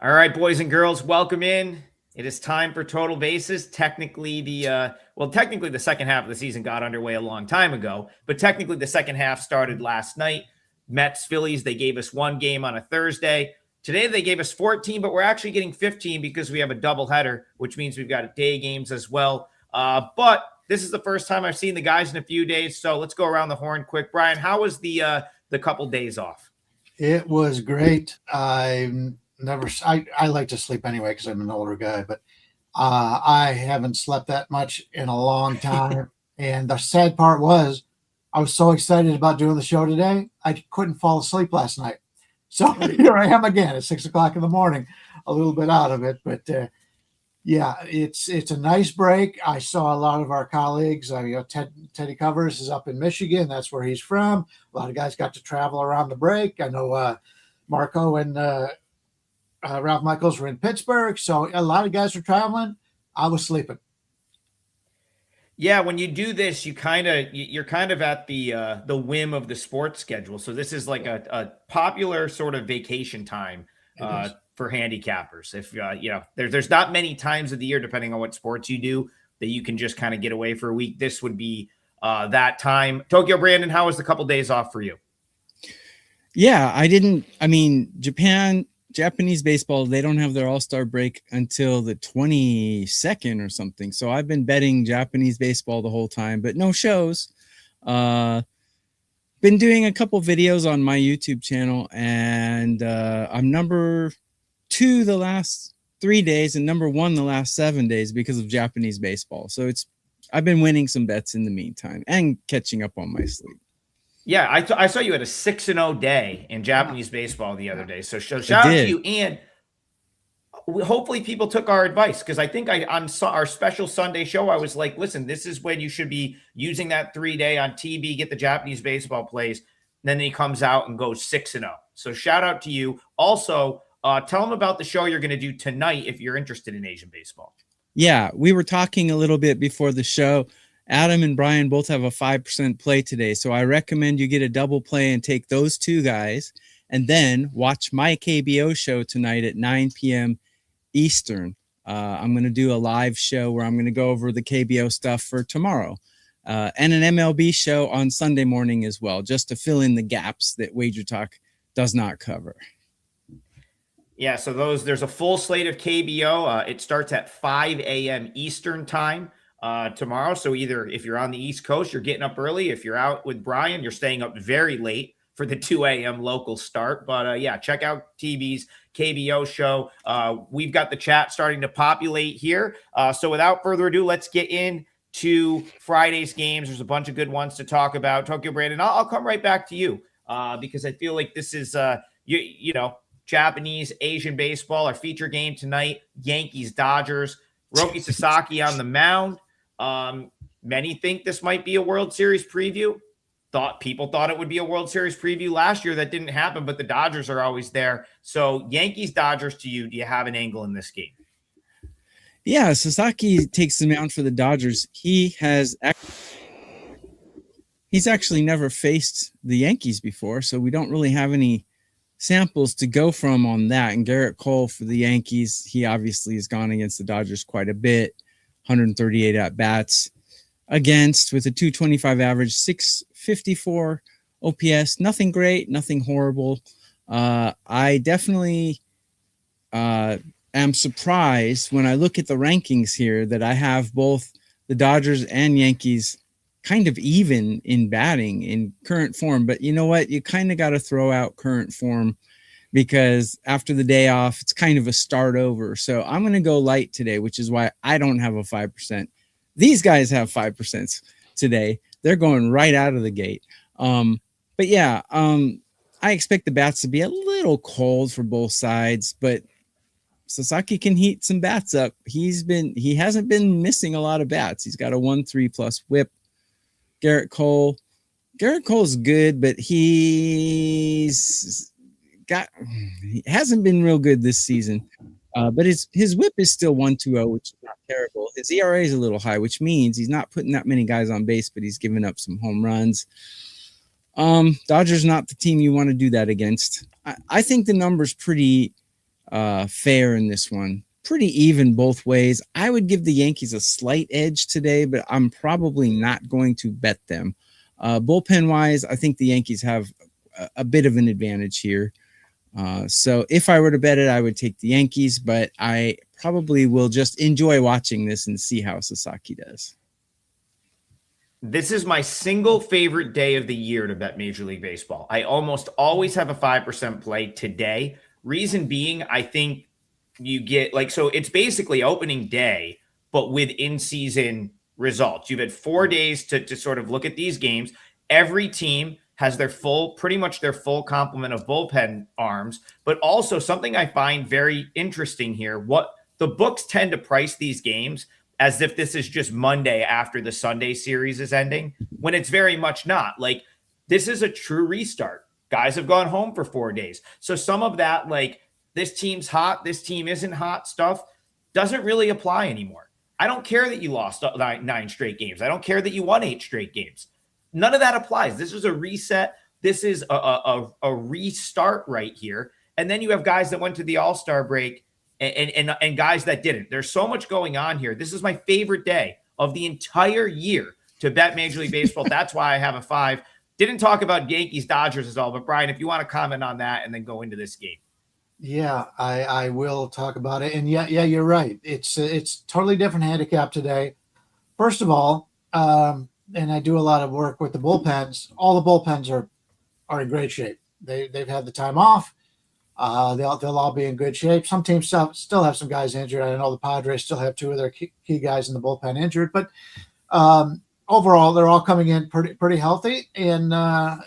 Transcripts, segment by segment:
All right, boys and girls, welcome in. It is time for Total Bases. Technically, the second half of the season got underway a long time ago, but technically the second half started last night. Mets, Phillies, they gave us one game on a Thursday. Today they gave us 14, but we're actually getting 15 because we have a doubleheader, which means we've got day games as well. But this is the first time I've seen the guys in a few days, so let's go around the horn quick. Bryan, how was the couple days off? It was great. I like to sleep anyway because I'm an older guy, but I haven't slept that much in a long time. And the sad part was I was so excited about doing the show today, I couldn't fall asleep last night. So here I am again at 6 o'clock in the morning, a little bit out of it. But yeah, it's a nice break. I saw a lot of our colleagues. Teddy Covers is up in Michigan. That's where he's from. A lot of guys got to travel around the break. I know Marco and Ralph Michaels were in Pittsburgh. So a lot of guys were traveling. I was sleeping. Yeah, when you do this, you're kind of at the whim of the sports schedule. So this is like a popular sort of vacation time for handicappers. If there's not many times of the year, depending on what sports you do, that you can just kind of get away for a week. This would be that time. Tokyo Brandon, how was the couple days off for you? Yeah, Japanese baseball, they don't have their all-star break until the 22nd or something. So I've been betting Japanese baseball the whole time, but no shows. Been doing a couple videos on my YouTube channel, and I'm number 2 the last 3 days and number 1 the last 7 days because of Japanese baseball. So I've been winning some bets in the meantime and catching up on my sleep. Yeah, I saw you had a 6-0 day in Japanese baseball the other day. So shout out to you. And hopefully people took our advice, because I think on our special Sunday show, I was like, listen, this is when you should be using that 3-day on TV, get the Japanese baseball plays. And then he comes out and goes 6-0. So shout out to you. Also, tell them about the show you're going to do tonight if you're interested in Asian baseball. Yeah, we were talking a little bit before the show. Adam and Bryan both have a 5% play today. So I recommend you get a double play and take those two guys and then watch my KBO show tonight at 9 p.m. Eastern. I'm going to do a live show where I'm going to go over the KBO stuff for tomorrow and an MLB show on Sunday morning as well, just to fill in the gaps that WagerTalk does not cover. Yeah, so there's a full slate of KBO. It starts at 5 a.m. Eastern time. Tomorrow. So either if you're on the East Coast, you're getting up early. If you're out with Bryan, you're staying up very late for the 2 a.m. local start. But yeah, check out TV's KBO show. We've got the chat starting to populate here. So without further ado, let's get into Friday's games. There's a bunch of good ones to talk about. Tokyo Brandon, I'll come right back to you because I feel like this is, Japanese, Asian baseball. Our feature game tonight, Yankees, Dodgers. Roki Sasaki on the mound. Many think this might be a World Series preview. People thought it would be a World Series preview last year. That didn't happen, but the Dodgers are always there. So Yankees, Dodgers to you. Do you have an angle in this game? Yeah, Sasaki takes the mound for the Dodgers. He's actually never faced the Yankees before, so we don't really have any samples to go from on that. And Garrett Cole for the Yankees, he obviously has gone against the Dodgers quite a bit. 138 at bats against with a 225 average, 654 OPS. Nothing great, nothing horrible. I definitely am surprised when I look at the rankings here that I have both the Dodgers and Yankees kind of even in batting in current form. But you know what? You kind of got to throw out current form because after the day off, it's kind of a start over. So I'm going to go light today, which is why I don't have a 5%. These guys have 5% today. They're going right out of the gate. But yeah, I expect the bats to be a little cold for both sides, but Sasaki can heat some bats up. He hasn't been missing a lot of bats. He's got a 1.3 plus whip. Garrett Cole's good, but he hasn't been real good this season. But his whip is still 1.20, which is not terrible. His ERA is a little high, which means he's not putting that many guys on base, but he's giving up some home runs. Dodgers not the team you want to do that against. I think the number's pretty fair in this one. Pretty even both ways. I would give the Yankees a slight edge today, but I'm probably not going to bet them. Bullpen wise, I think the Yankees have a bit of an advantage here. So if I were to bet it, I would take the Yankees, but I probably will just enjoy watching this and see how Sasaki does. This is my single favorite day of the year to bet Major League Baseball. I almost always have a 5% play today. Reason being, I think you get so it's basically opening day, but with in-season results. You've had 4 days to sort of look at these games. Every team has pretty much their full complement of bullpen arms, but also something I find very interesting here. What the books tend to price these games as if this is just Monday after the Sunday series is ending, when it's very much not. Like, this is a true restart. Guys have gone home for 4 days. So some of that, this team's hot, this team isn't hot stuff doesn't really apply anymore. I don't care that you lost 9 straight games. I don't care that you won 8 straight games. None of that applies. This is a reset. This is a restart right here. And then you have guys that went to the All-Star break and guys that didn't. There's so much going on here. This is my favorite day of the entire year to bet Major League Baseball. That's why I have a 5. Didn't talk about Yankees, Dodgers at all, but Bryan, if you want to comment on that and then go into this game. Yeah, I will talk about it. And yeah, you're right. It's totally different handicap today. First of all, and I do a lot of work with the bullpens. All the bullpens are in great shape. They've had the time off. They'll all be in good shape. Some teams still have some guys injured. I know the Padres still have 2 of their key guys in the bullpen injured, but overall, they're all coming in pretty healthy, and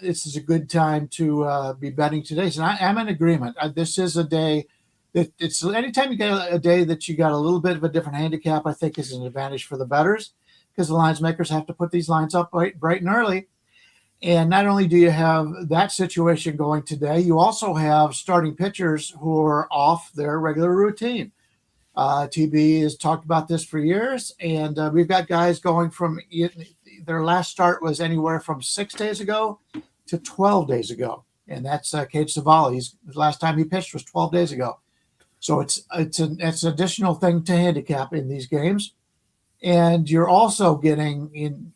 this is a good time to be betting today. So I'm in agreement. This is a day that it's anytime you get a day that you got a little bit of a different handicap, I think is an advantage for the bettors, because the lines makers have to put these lines up bright and early. And not only do you have that situation going today, you also have starting pitchers who are off their regular routine. TB has talked about this for years, and we've got guys going from their last start was anywhere from 6 days ago to 12 days ago. And that's Cade Savali. The last time he pitched was 12 days ago. So it's an additional thing to handicap in these games. And you're also getting in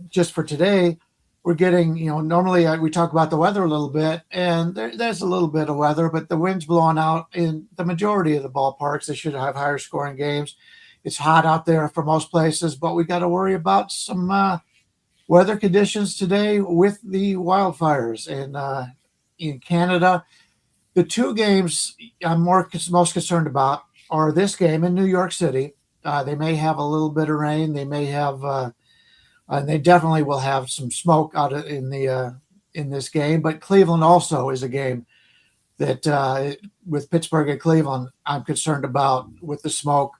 just for today, we're getting, normally we talk about the weather a little bit, and there's a little bit of weather, but the wind's blowing out in the majority of the ballparks. They should have higher scoring games. It's hot out there for most places, but we got to worry about some weather conditions today with the wildfires in Canada. The 2 games I'm most concerned about are this game in New York City. They may have a little bit of rain. They may have, and they definitely will have some smoke out in this game. But Cleveland also is a game that with Pittsburgh and Cleveland, I'm concerned about with the smoke.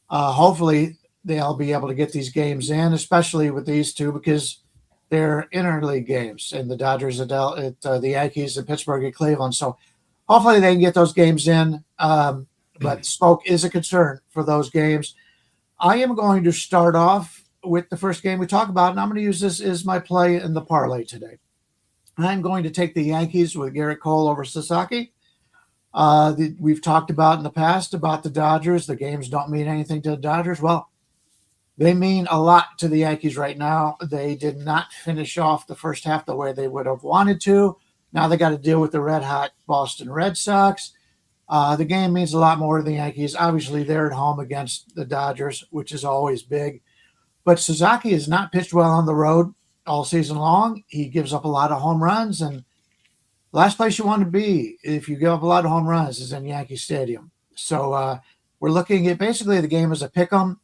Hopefully they'll be able to get these games in, especially with these 2, because they're interleague games, and the Dodgers at the Yankees and Pittsburgh and Cleveland. So hopefully they can get those games in. But smoke is a concern for those games. I am going to start off with the first game we talk about, and I'm going to use this as my play in the parlay today. I'm going to take the Yankees with Garrett Cole over Sasaki. We've talked about in the past about the Dodgers. The games don't mean anything to the Dodgers. Well, they mean a lot to the Yankees right now. They did not finish off the first half the way they would have wanted to. Now they got to deal with the red-hot Boston Red Sox. The game means a lot more to the Yankees. Obviously, they're at home against the Dodgers, which is always big. But Sasaki has not pitched well on the road all season long. He gives up a lot of home runs, and last place you want to be if you give up a lot of home runs is in Yankee Stadium. So we're looking at basically the game as a pick'em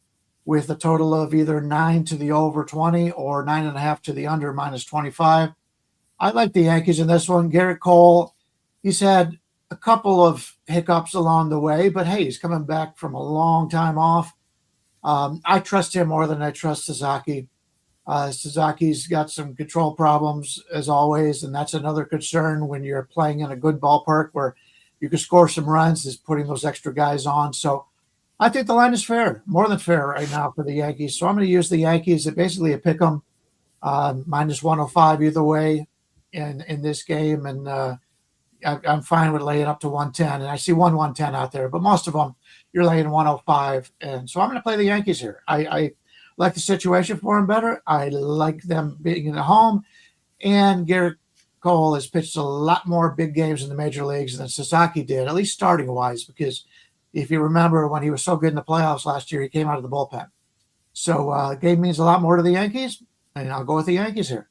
with a total of either 9 to the over 20 or 9.5 to the under -25. I like the Yankees in this one. Garrett Cole, he's had a couple of hiccups along the way, but hey, he's coming back from a long time off. I trust him more than I trust Sasaki. Sasaki's got some control problems as always, and that's another concern when you're playing in a good ballpark where you can score some runs, is putting those extra guys on. So I think the line is fair, more than fair right now for the Yankees. So I'm going to use the Yankees at basically a pick 'em, -105 either way in this game. And I'm fine with laying up to 110, and I see 110 out there, but most of them you're laying 105, and so I'm going to play the Yankees here. I like the situation for them better. I like them being at home, and Garrett Cole has pitched a lot more big games in the major leagues than Sasaki did, at least starting wise, because if you remember when he was so good in the playoffs last year, he came out of the bullpen. So game means a lot more to the Yankees, and I'll go with the Yankees here.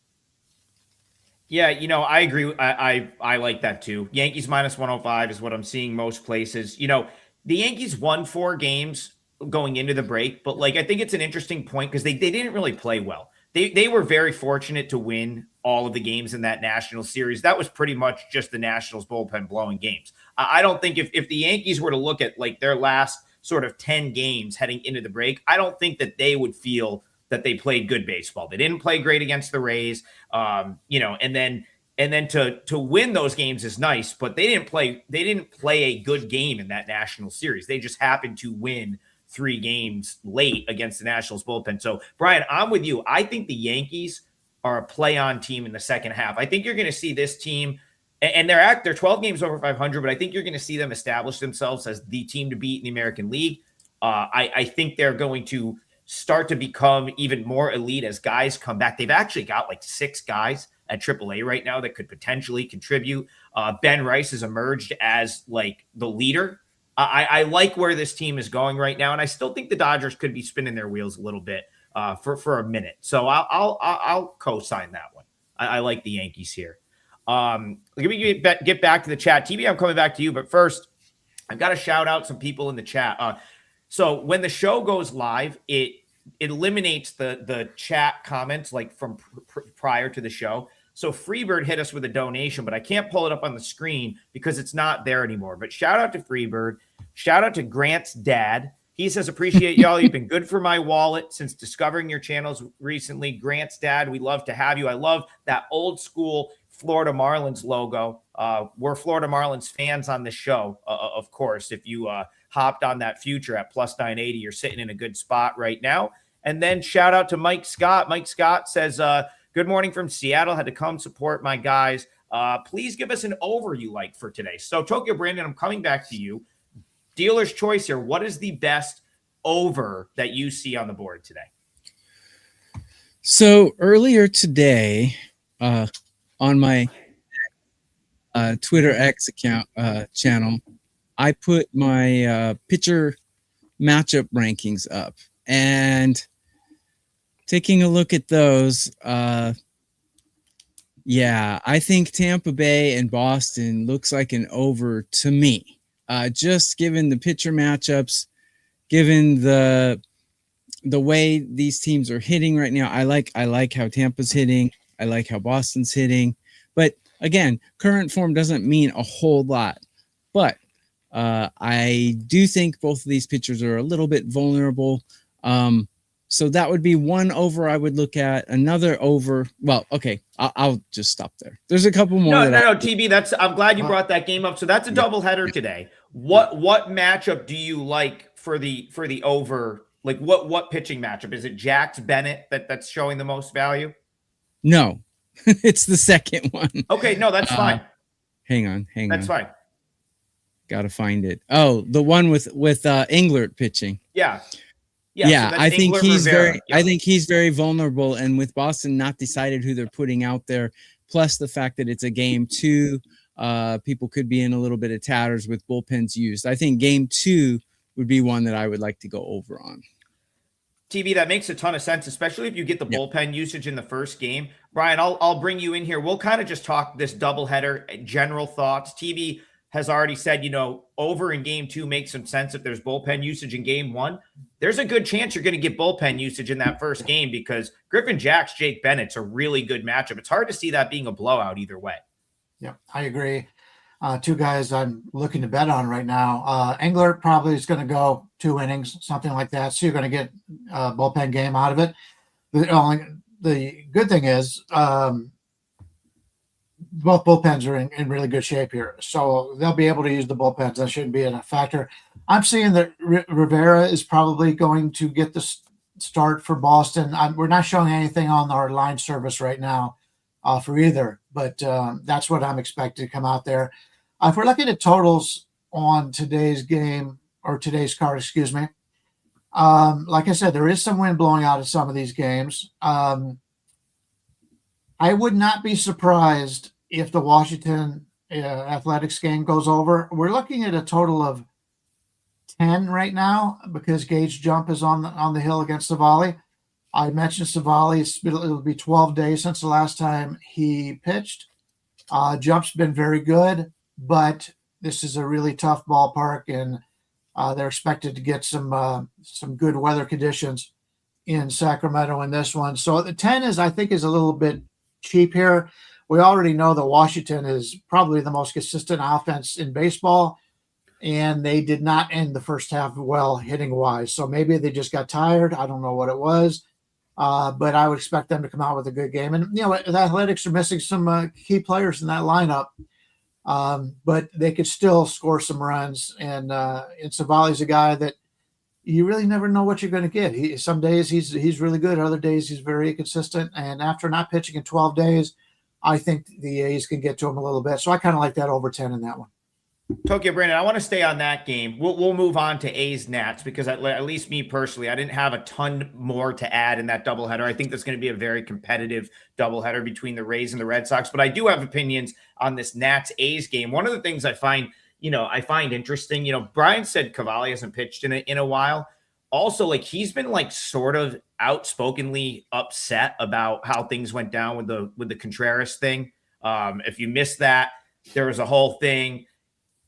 Yeah, I agree. I like that too. Yankees minus 105 is what I'm seeing most places. The Yankees won 4 games going into the break, but I think it's an interesting point because they didn't really play well. They were very fortunate to win all of the games in that National Series. That was pretty much just the Nationals bullpen blowing games. I don't think if the Yankees were to look at their last sort of 10 games heading into the break, I don't think that they would feel that they played good baseball. They didn't play great against the Rays, and then to win those games is nice, but they didn't play a good game in that National Series. They just happened to win 3 games late against the Nationals bullpen. So, Brian, I'm with you. I think the Yankees are a play-on team in the second half. I think you're going to see this team, and they're 12 games over 500, but I think you're going to see them establish themselves as the team to beat in the American League. I think they're going to start to become even more elite as guys come back. They've actually got 6 guys at AAA right now that could potentially contribute. Ben Rice has emerged as the leader. I like where this team is going right now, and I still think the Dodgers could be spinning their wheels a little bit for a minute. So I'll co-sign that one. I like the Yankees here. Let me get back to the chat. TV, I'm coming back to you, but first, I've got to shout out some people in the chat. So when the show goes live, it eliminates the chat comments from prior to the show. So Freebird hit us with a donation, but I can't pull it up on the screen because it's not there anymore. But shout out to Freebird. Shout out to Grant's dad. He says, appreciate y'all. You've been good for my wallet since discovering your channels recently. Grant's dad, we love to have you. I love that old school Florida Marlins logo. We're Florida Marlins fans on the show, of course. If you hopped on that future at plus 980, you're sitting in a good spot right now. And then shout out to Mike Scott. Mike Scott says, good morning from Seattle. Had to come support my guys. Please give us an over you like for today. So Tokyo Brandon, I'm coming back to you. Dealer's choice here. What is the best over that you see on the board today? So earlier today, on my Twitter X account channel, I put my pitcher matchup rankings up, and taking a look at those, yeah, I think Tampa Bay and Boston looks like an over to me. Just given the pitcher matchups, given the way these teams are hitting right now, I like how Tampa's hitting. I like how Boston's hitting. But again, current form doesn't mean a whole lot. But I do think both of these pitchers are a little bit vulnerable. So that would be one over I would look at. Another over. Well, okay, I'll just stop there. There's a couple more. No, TB. I'm glad you brought that game up. So that's a doubleheader today. What matchup do you like for the over? What pitching matchup? Is it Jax Bennett that's showing the most value? No, it's the second one. Okay, no, that's fine. Hang on. That's fine. Got to find it. Oh, the one with Englert pitching. Yeah. Yeah, so I think he's Rivera. I think he's very vulnerable, and with Boston not decided who they're putting out there, plus the fact that it's a game 2, people could be in a little bit of tatters with bullpens used. I think game 2 would be one that I would like to go over on. TV, that makes a ton of sense, especially if you get the bullpen usage in the first game. Brian, I'll bring you in here. We'll kind of just talk this doubleheader, general thoughts. TV has already said, over in game 2 makes some sense if there's bullpen usage in game 1. There's a good chance you're going to get bullpen usage in that first game because Griffin Jax, Jake Bennett's a really good matchup. It's hard to see that being a blowout either way. Yeah, I agree. 2 guys I'm looking to bet on right now. Englert probably is going to go 2 innings, something like that. So you're going to get a bullpen game out of it. The good thing is both bullpens are in really good shape here. So they'll be able to use the bullpens. That shouldn't be a factor. I'm seeing that Rivera is probably going to get the start for Boston. We're not showing anything on our line service right now for either, but that's what I'm expecting to come out there. If we're looking at totals on today's game or today's card, excuse me, like I said, there is some wind blowing out of some of these games. I would not be surprised if the Washington Athletics game goes over. We're looking at a total of 10 right now because Gage Jump is on the hill against Savali. I mentioned Savali. It'll be 12 days since the last time he pitched. Jump's been very good, but this is a really tough ballpark, and they're expected to get some good weather conditions in Sacramento in this one. So the 10 I think is a little bit cheap here. We already know that Washington is probably the most consistent offense in baseball, and they did not end the first half well hitting wise. So maybe they just got tired. I don't know what it was, but I would expect them to come out with a good game. And, the Athletics are missing some key players in that lineup, but they could still score some runs. And Savali's a guy that you really never know what you're going to get. Some days he's really good. Other days he's very inconsistent. And after not pitching in 12 days, I think the A's can get to him a little bit. So I kind of like that over 10 in that one. Tokyo Brandon, I want to stay on that game. We'll move on to A's Nats because at least me personally, I didn't have a ton more to add in that doubleheader. I think that's going to be a very competitive doubleheader between the Rays and the Red Sox, but I do have opinions on this Nats A's game. One of the things I find interesting, Bryan said Cavalli hasn't pitched in a while. Also, he's been sort of outspokenly upset about how things went down with the Contreras thing. If you missed that, there was a whole thing,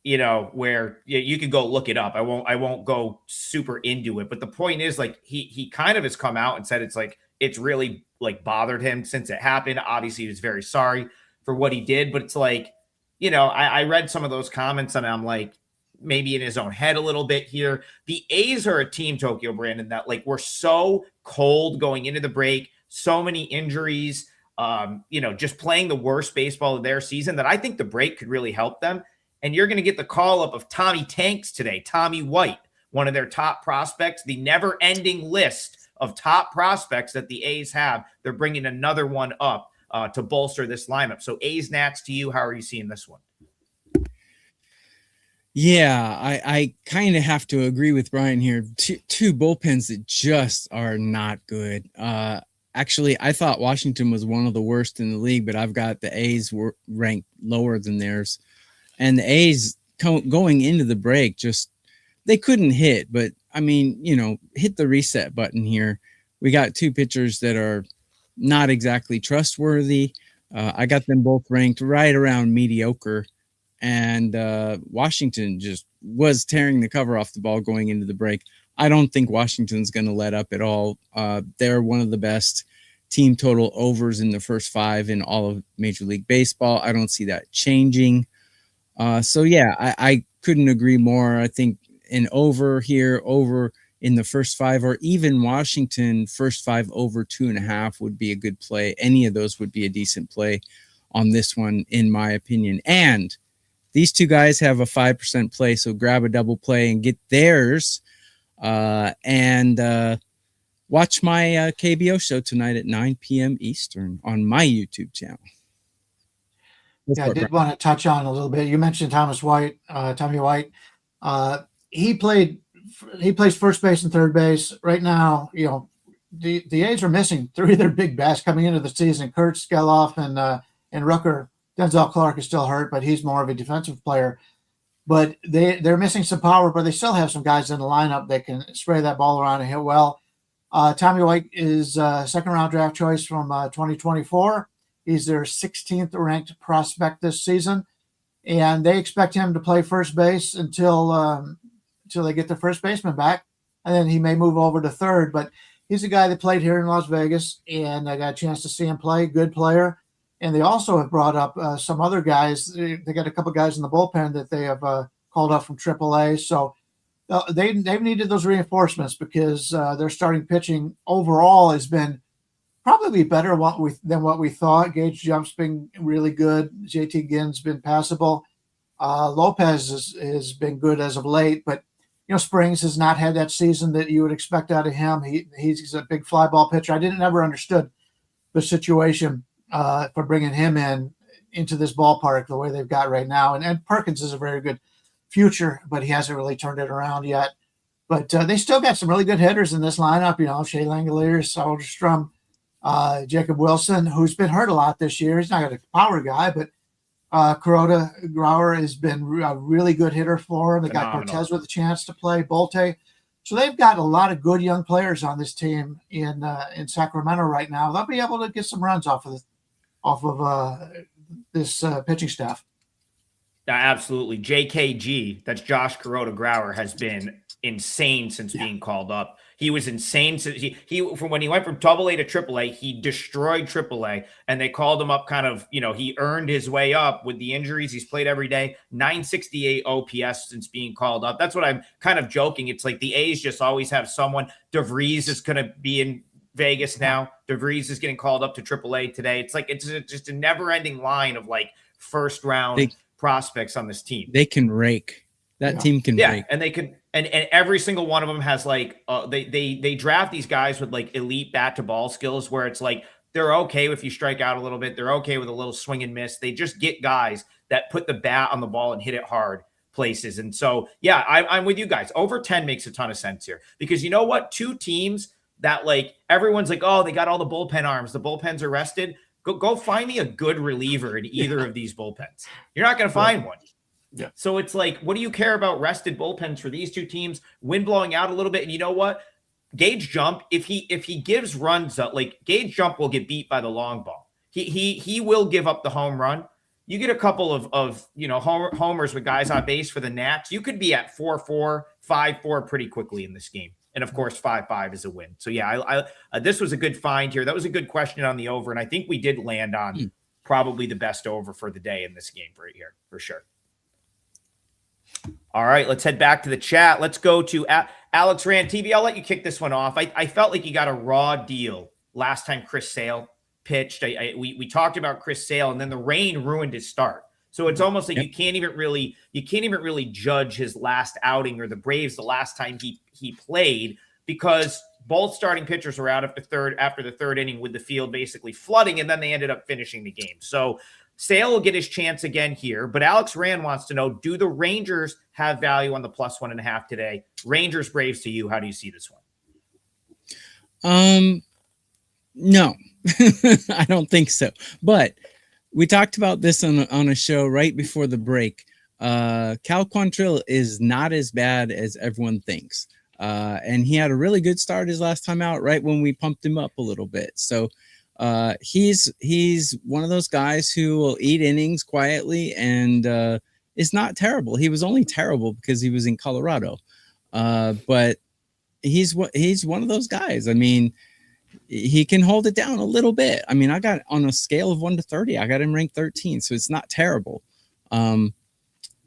where you can go look it up. I won't go super into it, but the point is he kind of has come out and said it's really bothered him since it happened. Obviously he was very sorry for what he did, but it's I read some of those comments and I'm maybe in his own head a little bit here. The A's are a team, Tokyo Brandon, that we're so cold going into the break, so many injuries, just playing the worst baseball of their season that I think the break could really help them. And you're going to get the call up of Tommy Tanks today, Tommy White, one of their top prospects, the never-ending list of top prospects that the A's have. They're bringing another one up to bolster this lineup. So A's Nats to you, how are you seeing this one? Yeah, I kind of have to agree with Bryan here. Two bullpens that just are not good. Actually, I thought Washington was one of the worst in the league, but I've got the A's ranked lower than theirs. And the A's going into the break, they couldn't hit. But, hit the reset button here. We got two pitchers that are not exactly trustworthy. I got them both ranked right around mediocre. And Washington just was tearing the cover off the ball going into the break. I don't think Washington's going to let up at all. They're one of the best team total overs in the first 5 in all of Major League Baseball. I don't see that changing. I couldn't agree more. I think an over here, over in the first 5, or even Washington first 5 over 2.5 would be a good play. Any of those would be a decent play on this one, in my opinion. And these two guys have a 5% play, so grab a double play and get theirs. And watch my KBO show tonight at 9 p.m. Eastern on my YouTube channel. I did want to touch on a little bit. You mentioned Tommy White. He plays first base and third base right now. The A's are missing 3 of their big bats coming into the season. Kurt Skeloff and Rooker. Denzel Clark is still hurt, but he's more of a defensive player. But they're missing some power, but they still have some guys in the lineup that can spray that ball around and hit well. Tommy White is a second-round draft choice from 2024. He's their 16th ranked prospect this season, and they expect him to play first base until they get their first baseman back, and then he may move over to third. But he's a guy that played here in Las Vegas, and I got a chance to see him play. Good player. And they also have brought up some other guys. They got a couple guys in the bullpen that they have called up from AAA. So they've needed those reinforcements because their starting pitching overall has been probably better than what we thought. Gage Jump's been really good. JT Ginn's been passable. Lopez has been good as of late, but Springs has not had that season that you would expect out of him. He's a big fly ball pitcher. I never understood the situation for bringing him in. into this ballpark the way they've got right now. And Perkins is a very good future, but he hasn't really turned it around yet. But they still got some really good hitters in this lineup. Shea Langoliers, Soderstrom, Jacob Wilson, who's been hurt a lot this year. He's not a power guy, but Kuroda Grauer has been a really good hitter for him. They got Cortez with a chance to play, Bolte. So they've got a lot of good young players on this team in Sacramento right now. They'll be able to get some runs off of this pitching staff. Absolutely. JKG, that's Josh Kuroda Grauer, has been insane since being called up. He was insane since he from when he went from AA to AAA, he destroyed AAA, and they called him up kind of, he earned his way up with the injuries. He's played every day, 968 OPS since being called up. That's what I'm kind of joking. It's like the A's just always have someone. DeVries is going to be in Vegas now. DeVries is getting called up to AAA today. It's like, it's just a never ending line of like first round prospects on this team. They can rake. That team can rake. And they can, and every single one of them has like they draft these guys with like elite bat to ball skills where it's like they're okay if you strike out a little bit, they're okay with a little swing and miss. They just get guys that put the bat on the ball and hit it hard places. And so I'm with you guys. Over 10 makes a ton of sense here, because you know what? Two teams that like everyone's like, oh, they got all the bullpen arms, the bullpens are rested. Go find me a good reliever in either of these bullpens. You're not going to find one. Yeah. So it's like, what do you care about rested bullpens for these two teams? Wind blowing out a little bit. And you know what? Gage Jump, if he gives runs up, like Gage Jump will get beat by the long ball. He will give up the home run. You get a couple of homers with guys on base for the Nats. You could be at 4-4, 5-4 pretty quickly in this game. And of course, 5-5 is a win. So I this was a good find here. That was a good question on the over. And I think we did land on probably the best over for the day in this game right here, for sure. All right, let's head back to the chat. Let's go to Alex Rand TV. I'll let you kick this one off. I felt like you got a raw deal last time Chris Sale pitched. We talked about Chris Sale, and then the rain ruined his start. So it's almost like you can't even really judge his last outing or the Braves the last time he played, because both starting pitchers were out after the third inning with the field basically flooding, and then they ended up finishing the game. So Sale will get his chance again here, but Alex Rand wants to know, do the Rangers have value on the +1.5 today? Rangers Braves to you. How do you see this one? No, I don't think so. But we talked about this on a show right before the break. Cal Quantrill is not as bad as everyone thinks. And he had a really good start his last time out, right when we pumped him up a little bit. So he's one of those guys who will eat innings quietly and is not terrible. He was only terrible because he was in Colorado. But he's one of those guys. I mean, he can hold it down a little bit. I mean, I got on a scale of 1 to 30, I got him ranked 13, so it's not terrible.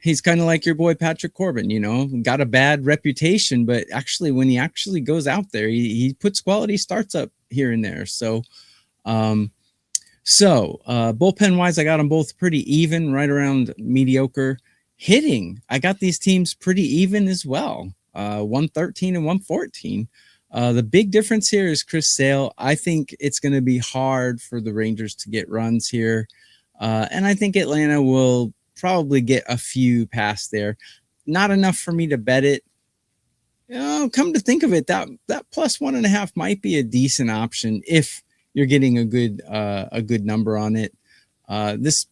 He's kind of like your boy Patrick Corbin, got a bad reputation, but actually when he actually goes out there, he puts quality starts up here and there. So bullpen wise, I got them both pretty even, right around mediocre. Hitting, I got these teams pretty even as well. 113 and 114. The big difference here is Chris Sale. I think it's going to be hard for the Rangers to get runs here. And I think Atlanta will probably get a few past there. Not enough for me to bet it. Come to think of it, that +1.5 might be a decent option if you're getting a good number on it. This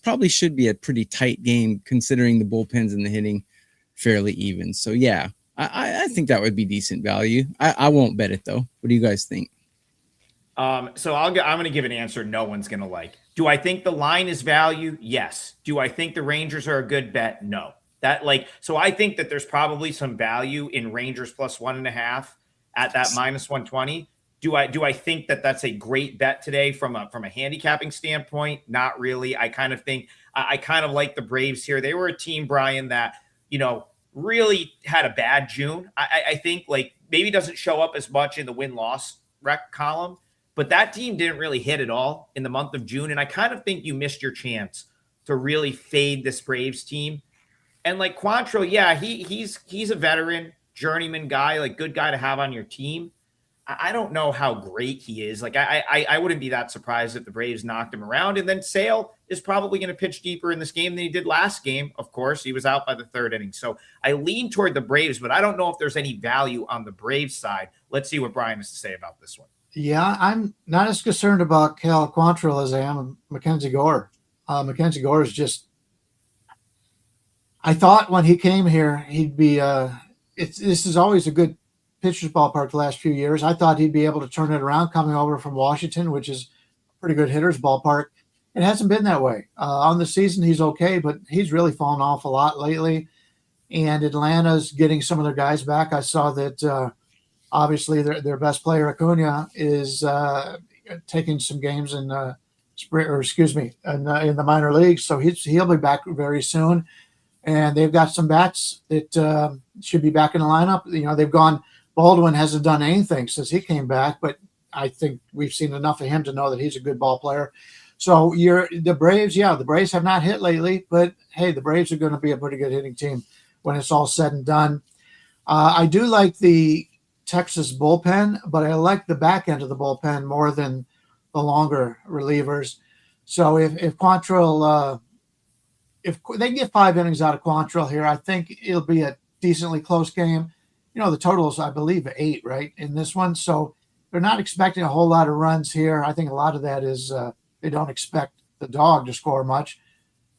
probably should be a pretty tight game considering the bullpens and the hitting fairly even. So yeah, I think that would be decent value. I won't bet it though. What do you guys think? So I'm going to give an answer no one's going to like. Do I think the line is value? Yes. Do I think the Rangers are a good bet? No. So I think that there's probably some value in Rangers +1.5 at that -120. Do I think that that's a great bet today from a handicapping standpoint? Not really. I kind of think I kind of like the Braves here. They were a team, Bryan, that, really had a bad June. I think like maybe doesn't show up as much in the win-loss rec column, but that team didn't really hit at all in the month of June. And I kind of think you missed your chance to really fade this Braves team. And like Quantrill, yeah, he's a veteran, journeyman guy, like good guy to have on your team. I don't know how great he is. Like I wouldn't be that surprised if the Braves knocked him around. And then Sale is probably going to pitch deeper in this game than he did last game. Of course, he was out by the third inning. So I lean toward the Braves, but I don't know if there's any value on the Braves side. Let's see what Bryan has to say about this one. Yeah, I'm not as concerned about Cal Quantrill as I am Mackenzie Gore. Mackenzie Gore is just. I thought when he came here, he'd be. This is always a good pitcher's ballpark the last few years. I thought he'd be able to turn it around coming over from Washington, which is a pretty good hitter's ballpark. It hasn't been that way. On the season, he's okay, but he's really fallen off a lot lately. And Atlanta's getting some of their guys back. I saw that obviously their best player, Acuna, is taking some games in in the minor leagues. So he'll be back very soon. And they've got some bats that should be back in the lineup. You know, they've gone. Baldwin hasn't done anything since he came back, but I think we've seen enough of him to know that he's a good ball player. So the Braves, the Braves have not hit lately, but hey, the Braves are going to be a pretty good hitting team when it's all said and done. I do like the Texas bullpen, but I like the back end of the bullpen more than the longer relievers. So if Quantrill, if they can get 5 innings out of Quantrill here, I think it'll be a decently close game. You know, the total is, I believe, 8, right, in this one. So they're not expecting a whole lot of runs here. I think a lot of that is they don't expect the dog to score much.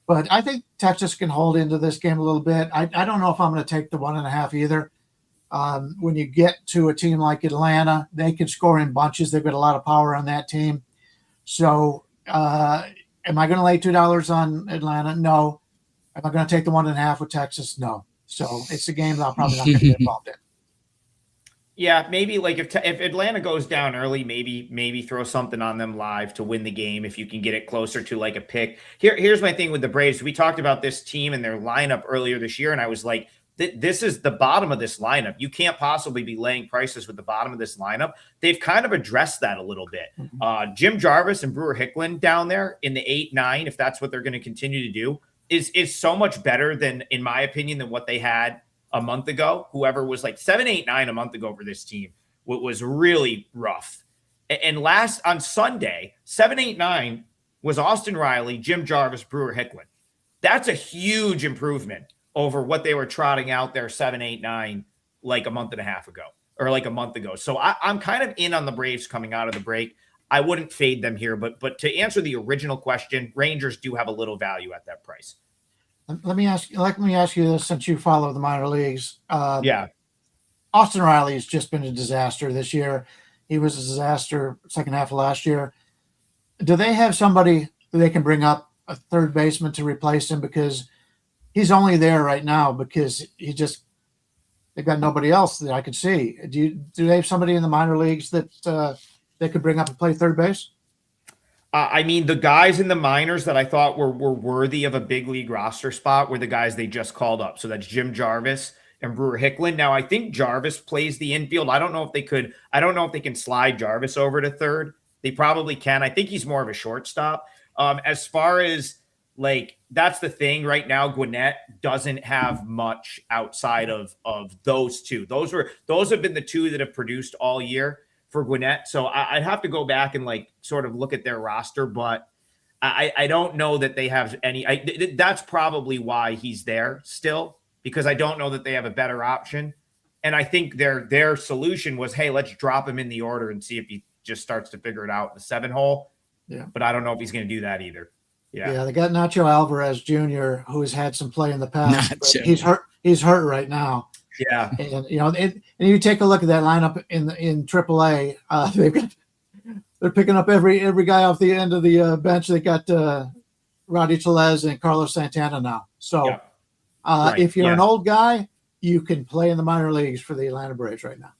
But I think Texas can hold into this game a little bit. I don't know if I'm going to take the 1.5 either. When you get to a team like Atlanta, they can score in bunches. They've got a lot of power on that team. So am I going to lay $2 on Atlanta? No. Am I going to take the 1.5 with Texas? No. So it's a game that I'm probably not going to get involved in. Yeah, maybe like if Atlanta goes down early, maybe throw something on them live to win the game if you can get it closer to like a pick. Here's my thing with the Braves. We talked about this team and their lineup earlier this year, and I was like, this is the bottom of this lineup. You can't possibly be laying prices with the bottom of this lineup. They've kind of addressed that a little bit. Jim Jarvis and Brewer Hicklin down there in the 8-9, if that's what they're going to continue to do, is so much better than, in my opinion, than what they had a month ago. Whoever was like 7-8-9 a month ago for this team was really rough. And last on Sunday, 7-8-9 was Austin Riley, Jim Jarvis, Brewer Hicklin. That's a huge improvement over what they were trotting out there 7-8-9 like a month and a half ago or like a month ago. So I'm kind of in on the Braves coming out of the break. I wouldn't fade them here, but to answer the original question, Rangers do have a little value at that price. Let me ask you this, since you follow the minor leagues. Yeah. Austin Riley has just been a disaster this year. He was a disaster second half of last year. Do they have somebody that they can bring up, a third baseman, to replace him? Because he's only there right now because they've got nobody else that I could see. Do they have somebody in the minor leagues that they could bring up and play third base? I mean, the guys in the minors that I thought were worthy of a big league roster spot were the guys they just called up. So that's Jim Jarvis and Brewer Hicklin. Now, I think Jarvis plays the infield. I don't know if they can slide Jarvis over to third. They probably can. I think he's more of a shortstop. As far as like, that's the thing right now, Gwinnett doesn't have much outside of those two. Those have been the two that have produced all year for Gwinnett. So I'd have to go back and like sort of look at their roster, but I don't know that they have any. That's probably why he's there still, because I don't know that they have a better option. And I think their solution was, hey, let's drop him in the order and see if he just starts to figure it out in the 7 hole. Yeah. But I don't know if he's going to do that either. Yeah. They got Nacho Alvarez Jr., who has had some play in the past. But he's hurt right now. Yeah. And and you take a look at that lineup in AAA. They're picking up every guy off the end of the bench. They got Rowdy Tellez and Carlos Santana now. So if you're an old guy, you can play in the minor leagues for the Atlanta Braves right now.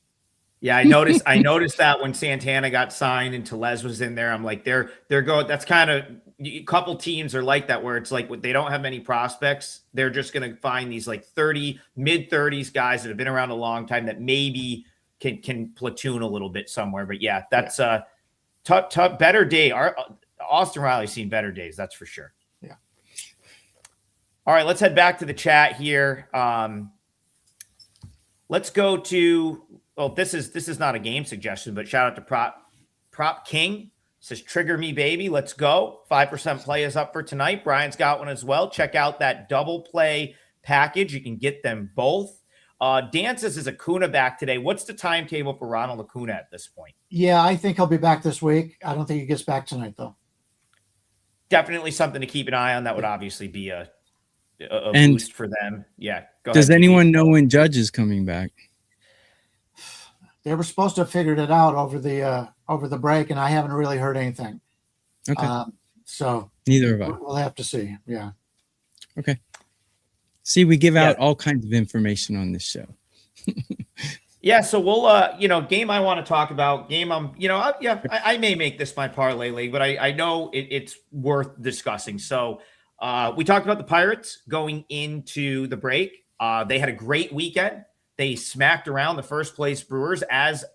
Yeah, I noticed that when Santana got signed and Tellez was in there. I'm like, they're going. That's kind of a couple teams are like that, where it's like they don't have many prospects. They're just going to find these like mid-30s guys that have been around a long time that maybe can platoon a little bit somewhere. But yeah, that's a tough, better day. Austin Riley's seen better days, that's for sure. Yeah. All right, let's head back to the chat here. Let's go to Well, this is not a game suggestion, but shout out to Prop King. Says trigger me, baby. Let's go. 5% play is up for tonight. Brian's got one as well. Check out that double play package. You can get them both. Dan says, is Acuna back today? What's the timetable for Ronald Acuna at this point? Yeah, I think he'll be back this week. I don't think he gets back tonight, though. Definitely something to keep an eye on. That would obviously be a boost for them. Yeah. Does anyone know when Judge is coming back? They were supposed to have figured it out over the break, and I haven't really heard anything. Okay. So neither have I. We'll have to see. Yeah. Okay. See, we give out all kinds of information on this show. Yeah, so we'll, game I want to talk about, I may make this my parlay league, but I know it's worth discussing. So we talked about the Pirates going into the break. They had a great weekend. They smacked around the first place Brewers as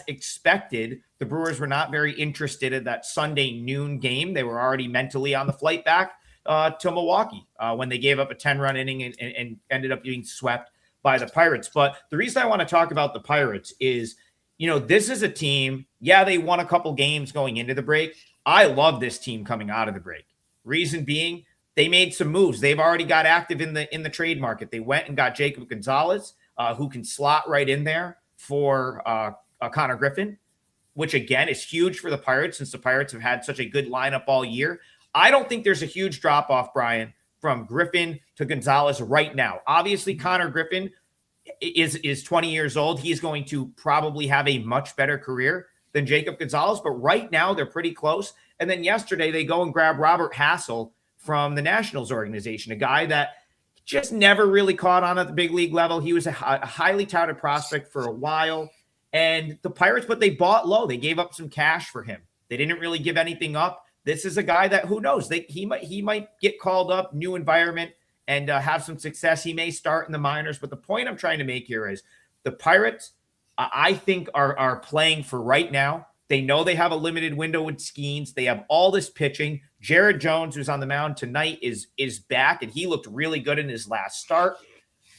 expected. The Brewers were not very interested in that Sunday noon game. They were already mentally on the flight back to Milwaukee when they gave up a 10-run inning and ended up getting swept by the Pirates. But the reason I want to talk about the Pirates is, this is a team. Yeah, they won a couple games going into the break. I love this team coming out of the break. Reason being, they made some moves. They've already got active in the trade market. They went and got Jacob Gonzalez, who can slot right in there for Connor Griffin, which again is huge for the Pirates since the Pirates have had such a good lineup all year. I don't think there's a huge drop off, Brian, from Griffin to Gonzalez right now. Obviously, Connor Griffin is 20 years old. He's going to probably have a much better career than Jacob Gonzalez, but right now they're pretty close. And then yesterday they go and grab Robert Hassel from the Nationals organization, a guy that just never really caught on at the big league level. He was a highly touted prospect for a while. And the Pirates, but they bought low. They gave up some cash for him. They didn't really give anything up. This is a guy that, who knows, he might get called up, new environment, and have some success. He may start in the minors. But the point I'm trying to make here is the Pirates, I think, are playing for right now. They know they have a limited window with Skeens. They have all this pitching. Jared Jones, who's on the mound tonight, is back, and he looked really good in his last start.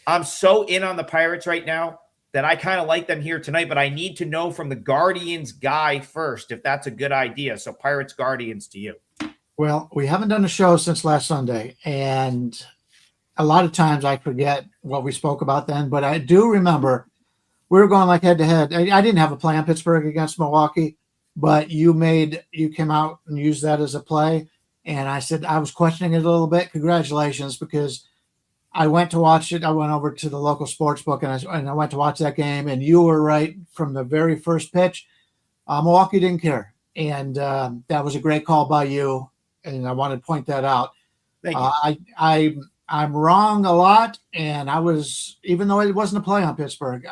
I'm so in on the Pirates right now that I kind of like them here tonight, but I need to know from the Guardians guy first if that's a good idea. So Pirates Guardians to you. Well, we haven't done a show since last Sunday, and a lot of times I forget what we spoke about then, but I do remember we were going like head to head. I didn't have a play on Pittsburgh against Milwaukee, but you came out and used that as a play. And I said, I was questioning it a little bit. Congratulations, because I went to watch it. I went over to the local sports book and I went to watch that game, and you were right from the very first pitch. Milwaukee didn't care. And that was a great call by you. And I wanted to point that out. Thank you. I'm wrong a lot. And I was, even though it wasn't a play on Pittsburgh,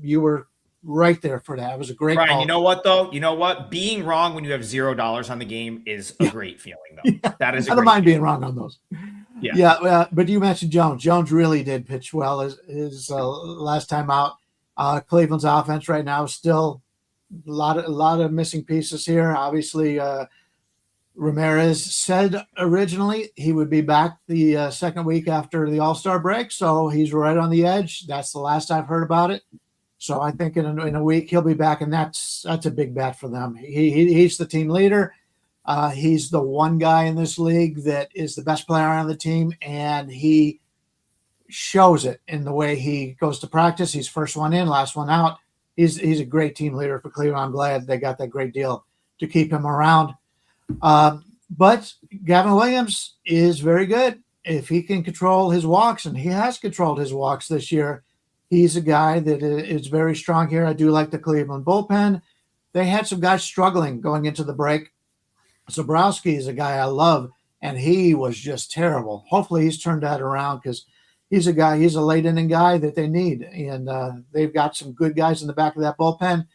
you were right there for that. It was a great Brian, call. you know what, though? You know what? Being wrong when you have $0 on the game is a great feeling, though. Yeah. That is I don't mind being wrong on those. Yeah. But you mentioned Jones. Jones really did pitch well his last time out. Cleveland's offense right now is still a lot of missing pieces here. Obviously, Ramirez said originally he would be back the second week after the All-Star break, so he's right on the edge. That's the last I've heard about it. So I think in a week he'll be back, and that's a big bet for them. He's the team leader. He's the one guy in this league that is the best player on the team, and he shows it in the way he goes to practice. He's first one in, last one out. He's a great team leader for Cleveland. I'm glad they got that great deal to keep him around. But Gavin Williams is very good. If he can control his walks, and he has controlled his walks this year, he's a guy that is very strong here. I do like the Cleveland bullpen. They had some guys struggling going into the break. Zabrowski is a guy I love, and he was just terrible. Hopefully he's turned that around, because he's a late inning guy that they need. And they've got some good guys in the back of that bullpen.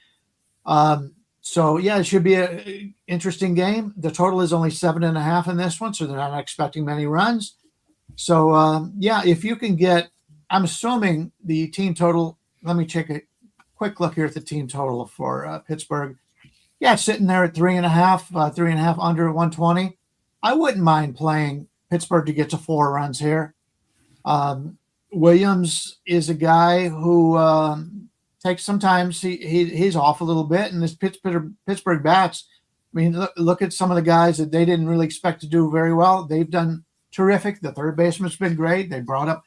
So, yeah, it should be an interesting game. The total is only 7.5 in this one, so they're not expecting many runs. So, if you can get – I'm assuming the team total – let me take a quick look here at the team total for Pittsburgh. Yeah, it's sitting there at 3.5 under 120. I wouldn't mind playing Pittsburgh to get to 4 runs here. Williams is a guy who takes sometimes he's off a little bit, and this Pittsburgh bats. I mean, look at some of the guys that they didn't really expect to do very well. They've done terrific. The third baseman's been great. They brought up,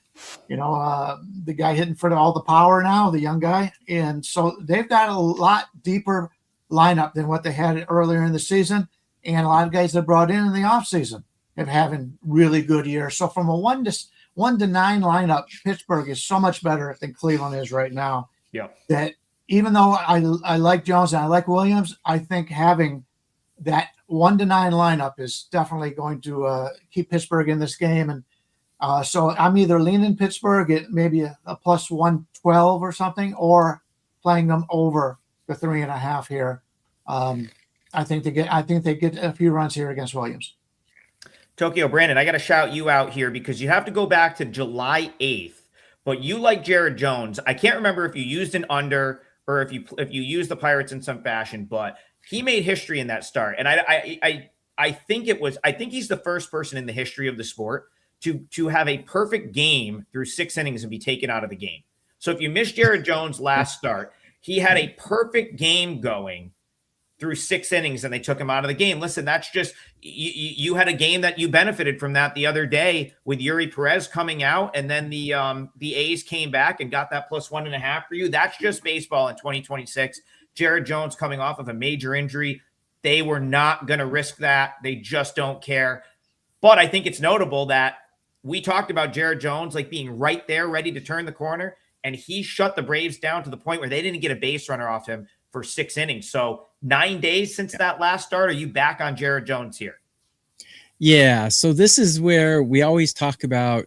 the guy hitting for all the power now, the young guy, and so they've got a lot deeper lineup than what they had earlier in the season, and a lot of guys they brought in the offseason have having really good years. So from a 1 to 9 lineup, Pittsburgh is so much better than Cleveland is right now. Yeah. That even though I like Jones and I like Williams, I think having that 1 to 9 lineup is definitely going to keep Pittsburgh in this game. And so I'm either leaning Pittsburgh at maybe a plus 112 or something, or playing them over the 3.5 here. I think they get a few runs here against Williams. Tokyo Brandon, I got to shout you out here because you have to go back to July 8th, but you like Jared Jones. I can't remember if you used an under or if you used the Pirates in some fashion, but he made history in that start. And I think he's the first person in the history of the sport to have a perfect game through 6 innings and be taken out of the game. So if you missed Jared Jones last start, he had a perfect game going through 6 innings and they took him out of the game. Listen, that's just, you had a game that you benefited from that the other day with Yuri Perez coming out, and then the A's came back and got that plus 1.5 for you. That's just baseball in 2026. Jared Jones coming off of a major injury. They were not going to risk that. They just don't care. But I think it's notable that we talked about Jared Jones like being right there, ready to turn the corner, and he shut the Braves down to the point where they didn't get a base runner off him for 6 innings. So 9 days since that last start, are you back on Jared Jones here? Yeah. So this is where we always talk about,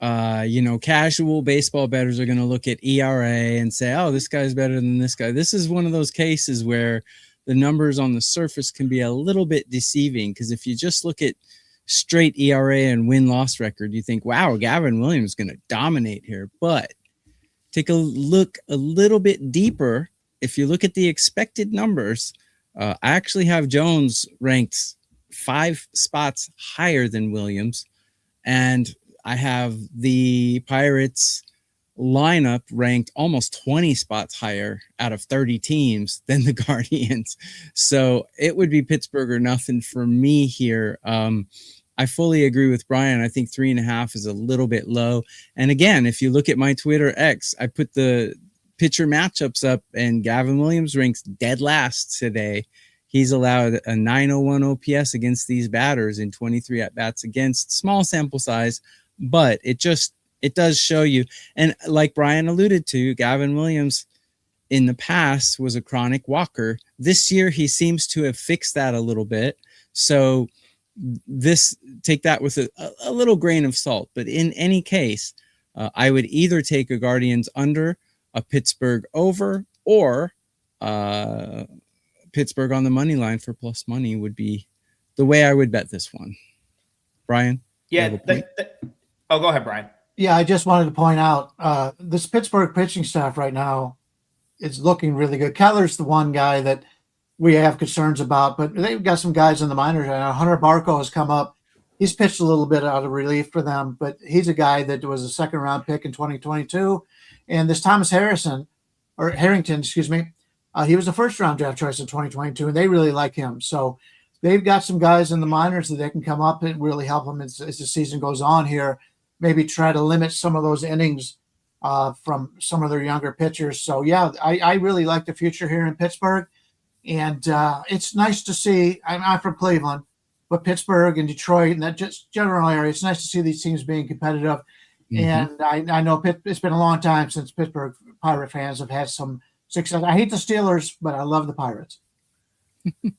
casual baseball bettors are going to look at ERA and say, oh, this guy's better than this guy. This is one of those cases where the numbers on the surface can be a little bit deceiving, because if you just look at straight ERA and win-loss record, you think, wow, Gavin Williams is going to dominate here. But take a look a little bit deeper. If you look at the expected numbers, I actually have Jones ranked 5 spots higher than Williams, and I have the Pirates lineup ranked almost 20 spots higher out of 30 teams than the Guardians. So it would be Pittsburgh or nothing for me here. I fully agree with Bryan. I think 3.5 is a little bit low. And again, if you look at my Twitter X, I put the pitcher matchups up, and Gavin Williams ranks dead last today. He's allowed a 901 OPS against these batters in 23 at-bats against. Small sample size, but it does show you. And like Bryan alluded to, Gavin Williams in the past was a chronic walker. This year, he seems to have fixed that a little bit. So take that with a little grain of salt. But in any case, I would either take a Guardians under, a Pittsburgh over, or Pittsburgh on the money line for plus money would be the way I would bet this one. Bryan? Yeah. Go ahead, Bryan. Yeah, I just wanted to point out this Pittsburgh pitching staff right now is looking really good. Keller's the one guy that we have concerns about, but they've got some guys in the minors. Hunter Barco has come up. He's pitched a little bit out of relief for them, but he's a guy that was a second-round pick in 2022. And this Thomas Harrington, he was a first-round draft choice in 2022, and they really like him. So they've got some guys in the minors that they can come up and really help them as the season goes on here. Maybe try to limit some of those innings from some of their younger pitchers. So, yeah, I really like the future here in Pittsburgh. And it's nice to see – I'm from Cleveland, but Pittsburgh and Detroit and that just general area, it's nice to see these teams being competitive. Mm-hmm. And I know it's been a long time since Pittsburgh Pirate fans have had some success. I hate the Steelers, but I love the Pirates.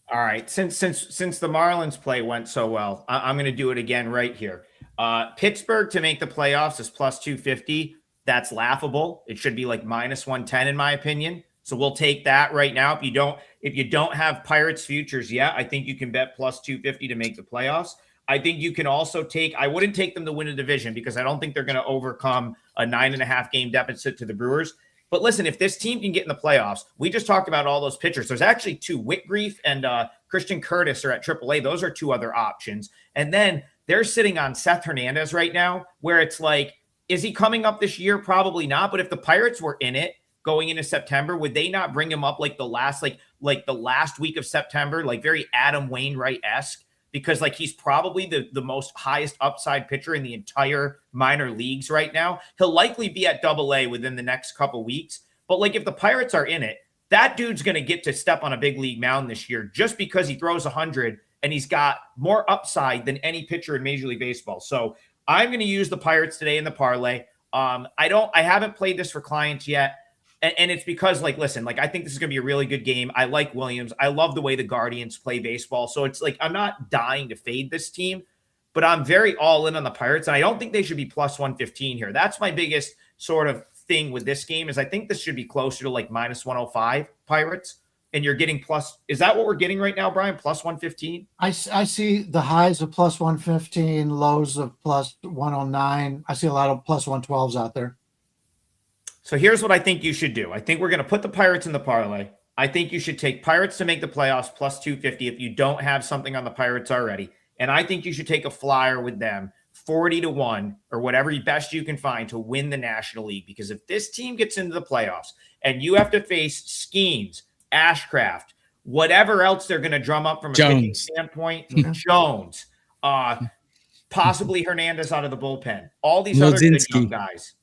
All right. Since the Marlins play went so well, I'm going to do it again right here. Pittsburgh to make the playoffs is plus 250. That's laughable. It should be like minus 110 in my opinion. So we'll take that right now. If you don't have Pirates futures yet, I think you can bet plus 250 to make the playoffs. I think you can also I wouldn't take them to win a division because I don't think they're going to overcome a 9.5 game deficit to the Brewers. But listen, if this team can get in the playoffs, we just talked about all those pitchers. There's actually 2. Whitgreave and Christian Curtis are at AAA. Those are 2 other options. And then they're sitting on Seth Hernandez right now, where it's like, is he coming up this year? Probably not. But if the Pirates were in it, going into September, would they not bring him up like the last week of September, like very Adam Wainwright-esque? Because like he's probably the most highest upside pitcher in the entire minor leagues right now. He'll likely be at AA within the next couple weeks. But like if the Pirates are in it, that dude's going to get to step on a big league mound this year just because he throws 100 and he's got more upside than any pitcher in Major League Baseball. So I'm going to use the Pirates today in the parlay. I haven't played this for clients yet. And it's because, like, listen, like, I think this is going to be a really good game. I like Williams. I love the way the Guardians play baseball. So it's like, I'm not dying to fade this team, but I'm very all in on the Pirates. And I don't think they should be plus 115 here. That's my biggest sort of thing with this game is I think this should be closer to like minus 105 Pirates. And you're getting plus, is that what we're getting right now, Bryan? Plus 115? I see the highs of plus 115, lows of plus 109. I see a lot of plus 112s out there. So here's what I think you should do. I think we're going to put the Pirates in the parlay. I think you should take Pirates to make the playoffs plus 250 if you don't have something on the Pirates already. And I think you should take a flyer with them 40-1 or whatever best you can find to win the National League. Because if this team gets into the playoffs and you have to face Skeens, Ashcraft, whatever else they're going to drum up from a pitching standpoint, Jones, possibly Hernandez out of the bullpen, all these other good young guys.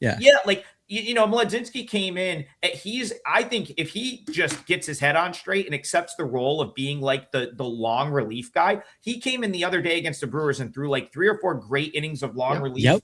Yeah, like, you know, Mlodzinski came in. I think if he just gets his head on straight and accepts the role of being like the long relief guy, he came in the other day against the Brewers and threw like 3 or 4 great innings of long relief.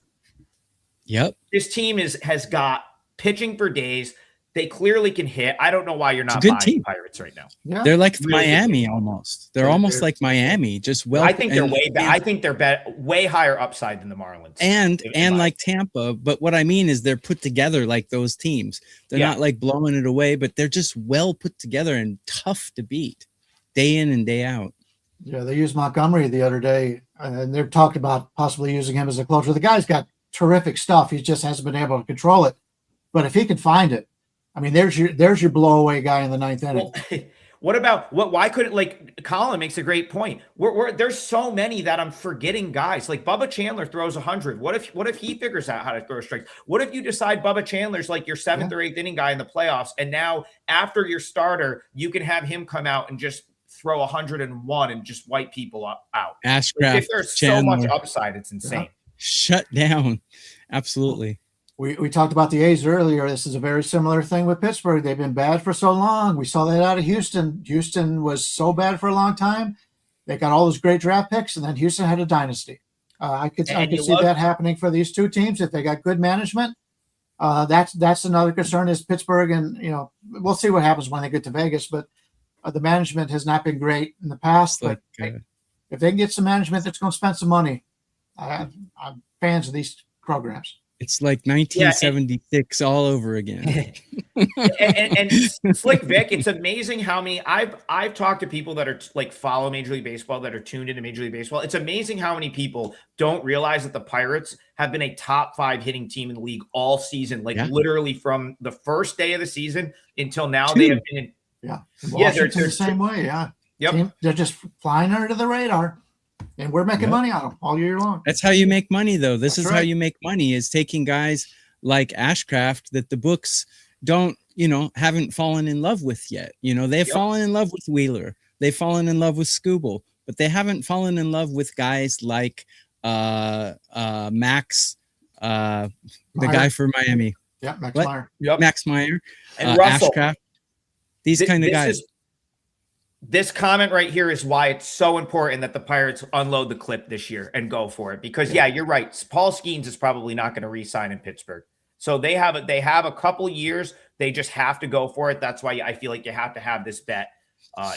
Yep. This team has got pitching for days. They clearly can hit. I don't know why you're not buying the Pirates right now. Yeah. They're like really Miami almost. They're almost like Miami. Just I think they're way higher upside than the Marlins. And like Tampa. But what I mean is they're put together like those teams. They're not like blowing it away, but they're just well put together and tough to beat day in and day out. Yeah, they used Montgomery the other day, and they're talking about possibly using him as a closer. The guy's got terrific stuff. He just hasn't been able to control it. But if he can find it, I mean, there's your blow-away guy in the 9th inning. Well, why couldn't, like, Colin makes a great point. There's so many that I'm forgetting guys. Like Bubba Chandler throws 100. What if he figures out how to throw strikes? What if you decide Bubba Chandler's like your 7th or 8th inning guy in the playoffs, and now after your starter, you can have him come out and just throw 101 and just wipe people out. Ashcraft, like, if there's Chandler. So much upside, it's insane. Shut down. Absolutely. We talked about the A's earlier. This is a very similar thing with Pittsburgh. They've been bad for so long. We saw that out of Houston. Houston was so bad for a long time. They got all those great draft picks, and then Houston had a dynasty. I could see that happening for these two teams if they got good management. That's another concern is Pittsburgh, and we'll see what happens when they get to Vegas. But the management has not been great in the past. But if they can get some management that's going to spend some money, I'm fans of these programs. It's like 1976 all over again. and Slick Vic, it's amazing how many I've talked to people that are like follow Major League Baseball, that are tuned into Major League Baseball. It's amazing how many people don't realize that the Pirates have been a top 5 hitting team in the league all season, literally from the first day of the season until now. They have been they're the same way. Yeah. Yep. They're just flying under the radar. And we're making money on them all year long. That's how you make money, though. This is how you make money, is taking guys like Ashcraft that the books haven't fallen in love with yet. They've fallen in love with Wheeler. They've fallen in love with Scooble, but they haven't fallen in love with guys like Max, the guy for Miami. Yeah, Max Meyer. Yep. Max Meyer. And Russell. Ashcraft. These kind of guys. This comment right here is why it's so important that the Pirates unload the clip this year and go for it. Because you're right. Paul Skeens is probably not going to re-sign in Pittsburgh. So they have a couple years. They just have to go for it. That's why I feel like you have to have this bet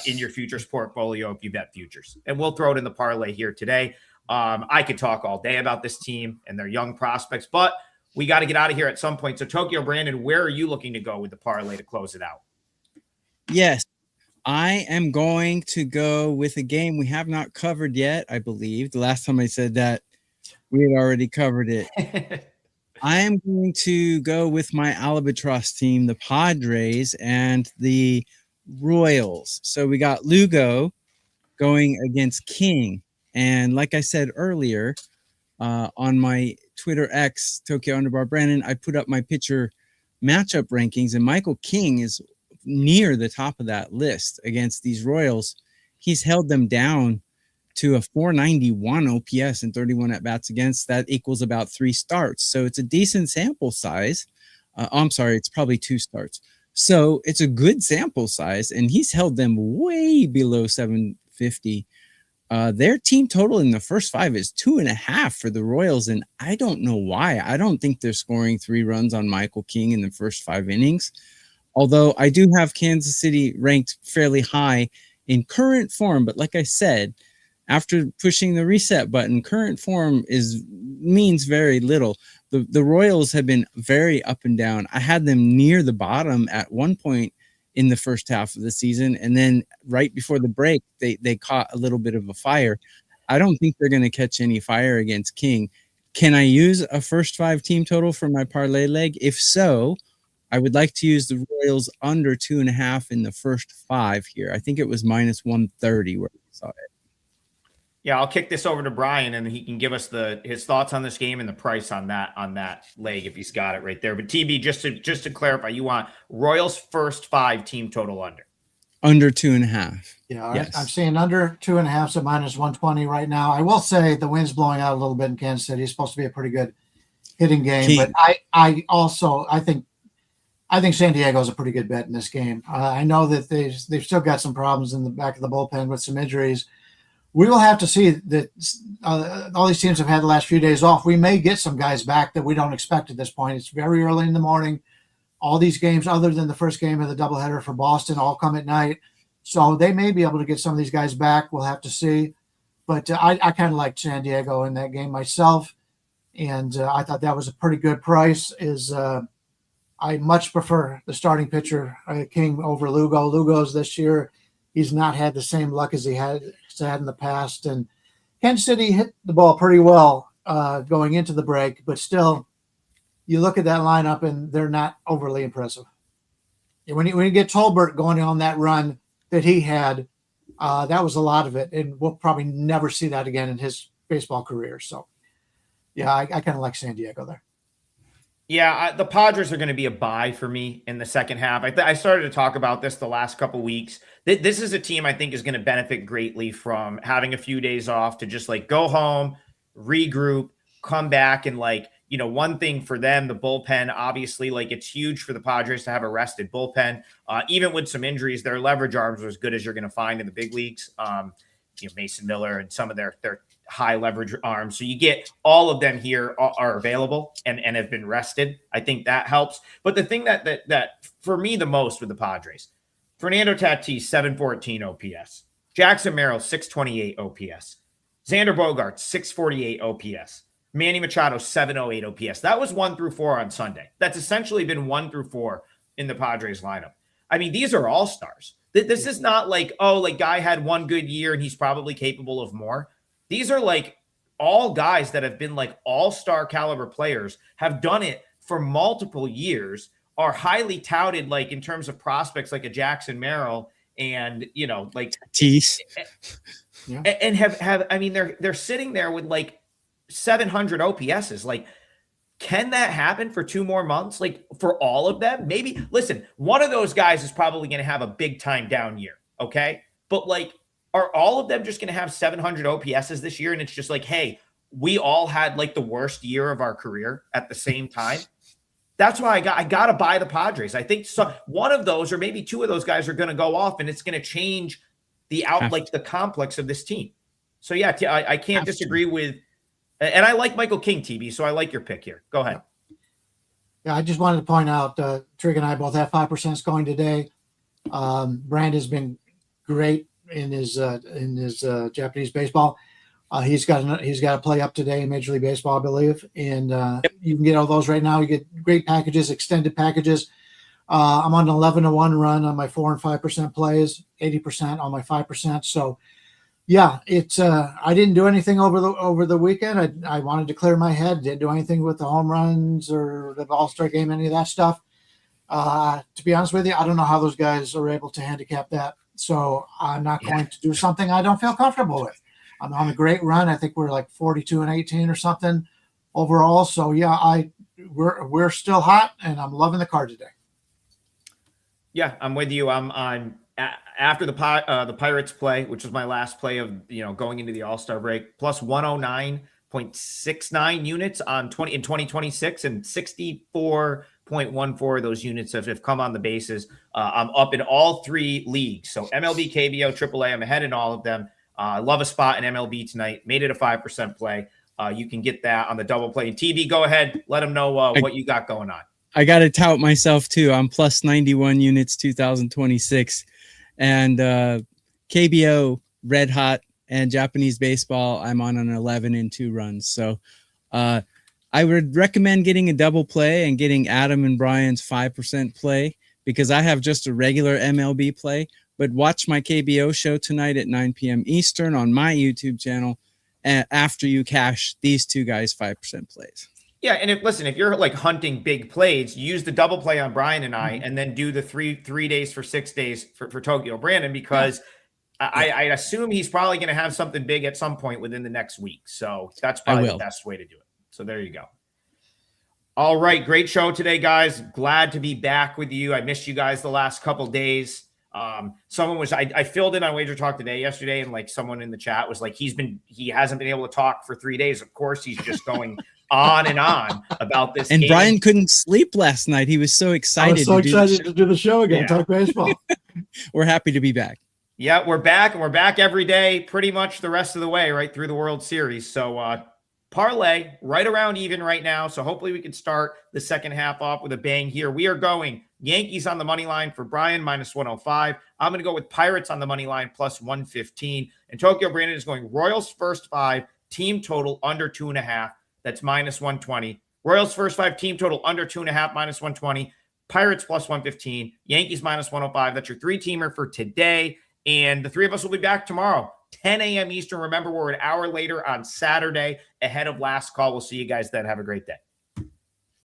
in your futures portfolio if you bet futures. And we'll throw it in the parlay here today. I could talk all day about this team and their young prospects, but we got to get out of here at some point. So Tokyo Brandon, where are you looking to go with the parlay to close it out? Yes. I am going to go with a game we have not covered yet, I believe. The last time I said that, we had already covered it. I am going to go with my Albatross team, the Padres, and the Royals. So we got Lugo going against King. And like I said earlier, on my Twitter X, Tokyo _ Brandon, I put up my picture matchup rankings, and Michael King is near the top of that list against these Royals. He's held them down to a 491 OPS and 31 at-bats against. That equals about 3 starts. So it's a decent sample size. I'm sorry, it's probably 2 starts. So it's a good sample size, and he's held them way below 750. Their team total in the first 5 is 2.5 for the Royals, and I don't know why. I don't think they're scoring 3 runs on Michael King in the first 5 innings. Although I do have Kansas City ranked fairly high in current form, but like I said, after pushing the reset button, current form means very little. The Royals have been very up and down. I had them near the bottom at one point in the first half of the season, and then right before the break, they caught a little bit of a fire. I don't think they're going to catch any fire against King. Can I use a first 5 team total for my parlay leg? If so, I would like to use the Royals under 2.5 in the first 5 here. I think it was minus 130 where we saw it. Yeah, I'll kick this over to Bryan, and he can give us his thoughts on this game and the price on that leg if he's got it right there. But TB, just to clarify, you want Royals first 5 team total under 2.5. Yeah, yes. I'm seeing under 2.5, so minus 120 right now. I will say the wind's blowing out a little bit in Kansas City. It's supposed to be a pretty good hitting game, but I think San Diego is a pretty good bet in this game. I know that they've still got some problems in the back of the bullpen with some injuries. We will have to see that all these teams have had the last few days off. We may get some guys back that we don't expect at this point. It's very early in the morning. All these games, other than the first game of the doubleheader for Boston, all come at night. So they may be able to get some of these guys back. We'll have to see. But I kind of liked San Diego in that game myself. And I thought that was a pretty good price. I much prefer the starting pitcher, King, over Lugo. Lugo's this year, he's not had the same luck as he had in the past. And Kansas City hit the ball pretty well going into the break, but still, you look at that lineup and they're not overly impressive. When you get Tolbert going on that run that he had, that was a lot of it, and we'll probably never see that again in his baseball career. So, yeah, I kind of like San Diego there. Yeah, the Padres are going to be a buy for me in the second half. I started to talk about this the last couple weeks. This is a team I think is going to benefit greatly from having a few days off to just like go home, regroup, come back. And one thing for them, the bullpen, obviously, it's huge for the Padres to have a rested bullpen. Even with some injuries, their leverage arms are as good as you're going to find in the big leagues. Mason Miller and some of their high leverage arms. So you get all of them here are available and have been rested. I think that helps. But the thing that for me the most with the Padres, Fernando Tatis, 714 OPS, Jackson Merrill, 628 OPS, Xander Bogaerts, 648 OPS, Manny Machado, 708 OPS. That was 1 through 4 on Sunday. That's essentially been 1 through 4 in the Padres lineup. I mean, these are all-stars. This is not guy had one good year and he's probably capable of more. These are all guys that have been all-star caliber players, have done it for multiple years, are highly touted in terms of prospects like a Jackson Merrill and Tease. And have I mean they're sitting there with 700 OPSs. Can that happen for 2 more months? For all of them? Maybe. Listen, one of those guys is probably going to have a big time down year. Okay. But are all of them just going to have 700 OPSs this year? And it's just hey, we all had the worst year of our career at the same time. That's why I got to buy the Padres. I think one of those or maybe 2 of those guys are going to go off and it's going to change the the complex of this team. So yeah, I can't disagree with. And I like Michael King, TB, so I like your pick here. Go ahead. Yeah, I just wanted to point out, Trig and I both have 5% going today. Brand has been great in his Japanese baseball. He's got a play up today in Major League Baseball, I believe, and you can get all those right now. You get great packages, extended packages. I'm on an 11-1 run on my 4% and 5% plays, 80% on my 5%. So. Yeah, it's I didn't do anything over the weekend. I wanted to clear my head. Didn't do anything with the home runs or the All-Star game, any of that stuff. To be honest with you, I don't know how those guys are able to handicap that. So I'm not going to do something I don't feel comfortable with. I'm on a great run. I think we're 42-18 or something overall. So yeah, we're still hot, and I'm loving the card today. Yeah, I'm with you. After the Pirates play, which was my last play of going into the All-Star break, plus 109.69 units in 2026, and 64.14 of those units have come on the bases. I'm up in all three leagues. So MLB, KBO, AAA, I'm ahead in all of them. I love a spot in MLB tonight. Made it a 5% play. You can get that on the double play. And TV, go ahead. Let them know what you got going on. I got to tout myself too. I'm plus 91 units 2026, and KBO red hot, and Japanese baseball I'm on an 11 and 2 runs. So I would recommend getting a double play and getting Adam and Bryan's 5% play, because I have just a regular MLB play. But watch my KBO show tonight at 9 p.m. Eastern on my YouTube channel after you cash these two guys' 5% plays. Yeah, and if you're like hunting big plays, use the double play on Bryan and I, and then do the three days for 6 days for Tokyo Brandon, because I assume he's probably going to have something big at some point within the next week. So that's probably the best way to do it. So there you go. All right, great show today, guys. Glad to be back with you. I missed you guys the last couple days. Someone was I filled in on WagerTalk today yesterday, and like someone in the chat was like, he hasn't been able to talk for 3 days. Of course, he's just going on and on about this. And game. Bryan couldn't sleep last night. He was so excited. I was so excited to do the show again. Talk baseball. We're happy to be back. Yeah, we're back, and we're back every day, pretty much the rest of the way, right through the World Series. So parlay right around even right now. So hopefully we can start the second half off with a bang here. We are going Yankees on the money line for Bryan, minus 105. I'm going to go with Pirates on the money line, plus 115. And Tokyo Brandon is going Royals first 5, team total under 2.5. That's minus 120. Royals first 5, team total under 2.5, minus 120. Pirates plus 115. Yankees minus 105. That's your 3-teamer for today. And the 3 of us will be back tomorrow, 10 a.m. Eastern. Remember, we're an hour later on Saturday ahead of last call. We'll see you guys then. Have a great day.